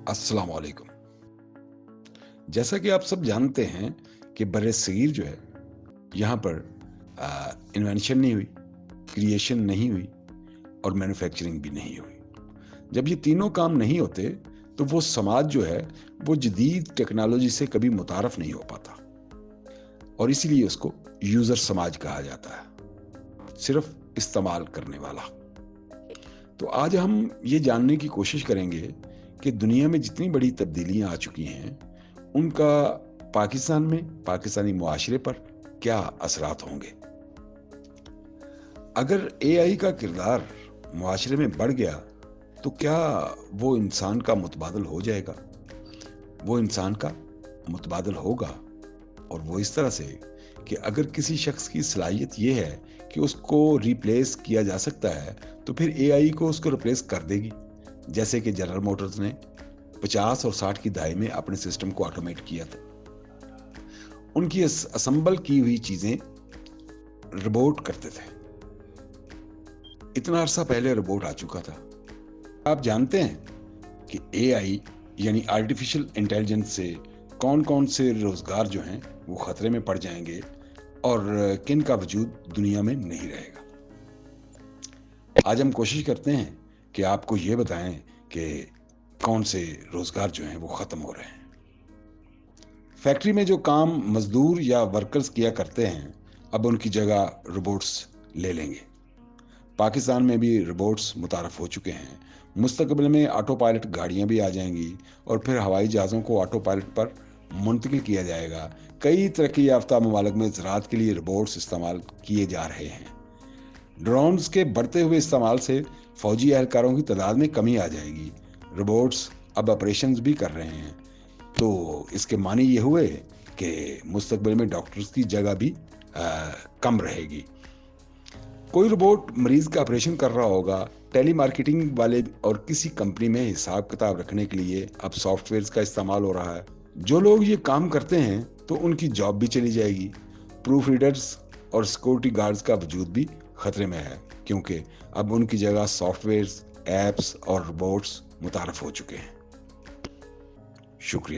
अस्सलाम वालेकुम। जैसा कि आप सब जानते हैं कि बर्र-ए-सगीर जो है, यहाँ पर इन्वेंशन नहीं हुई, क्रिएशन नहीं हुई और मैन्युफैक्चरिंग भी नहीं हुई। जब ये तीनों काम नहीं होते, तो वो समाज जो है, वो जदीद टेक्नोलॉजी से कभी मुतारफ़ नहीं हो पाता और इसीलिए उसको यूज़र समाज कहा जाता है, सिर्फ़ इस्तेमाल करने वाला। तो आज हम ये जानने की कोशिश करेंगे कि दुनिया में जितनी बड़ी तब्दीलियाँ आ चुकी हैं, उनका पाकिस्तान में, पाकिस्तानी मुआशरे पर क्या असरात होंगे? अगर एआई का किरदार मुआशरे में बढ़ गया, तो क्या वो इंसान का मुतबादल हो जाएगा? वो इंसान का मुतबादल होगा और वो इस तरह से कि अगर किसी शख्स की सलाहियत ये है कि उसको रिप्लेस किया जा सकता है, तो फिर एआई को उसको रिप्लेस कर देगी। जैसे कि जनरल मोटर्स ने 50 और 60 की दहाई में अपने सिस्टम को ऑटोमेट किया था। उनकी असेंबल की हुई चीजें रोबोट करते थे। इतना अरसा पहले रोबोट आ चुका था। आप जानते हैं कि एआई यानी आर्टिफिशियल इंटेलिजेंस से कौन-कौन से रोजगार जो हैं वो खतरे में पड़ जाएंगे और किन का वजूद दुनिया में नहीं रहेगा। आज हम कोशिश करते हैं कि आपको ये बताएं कि कौन से रोजगार जो हैं वो खत्म हो रहे हैं। फैक्ट्री में जो काम मजदूर या वर्कर्स किया करते हैं, अब उनकी जगह रोबोट्स ले लेंगे। पाकिस्तान में भी रोबोट्स मुतारफ हो चुके हैं। मुस्तकबिल में ऑटो पायलट गाड़ियां भी आ जाएंगी और फिर हवाई जहाज़ों को ऑटो पायलट पर मुंतकिल किया जाएगा। कई तरक्की याफ्ता ममालिक में ज़राअत के लिए रोबोट्स इस्तेमाल किए जा रहे हैं। ड्रोन्स के बढ़ते हुए इस्तेमाल से फौजी एहलकारों की तादाद में कमी आ जाएगी। रोबोट्स अब ऑपरेशंस भी कर रहे हैं, तो इसके मानी ये हुए कि मुस्तकबिल में डॉक्टर्स की जगह भी कम रहेगी। कोई रोबोट मरीज का ऑपरेशन कर रहा होगा, टेली मार्केटिंग वाले और किसी कंपनी में हिसाब किताब रखने के लिए अब सॉफ्टवेयर्स का इस्तेमाल हो रहा है। जो लोग ये काम करते हैं तो उनकी जॉब भी चली जाएगी। प्रूफ रीडर्स और सिक्योरिटी गार्ड्स का वजूद भी खतरे में है, क्योंकि अब उनकी जगह सॉफ्टवेयर्स, एप्स और रोबोट्स मुतारफ हो चुके हैं। शुक्रिया।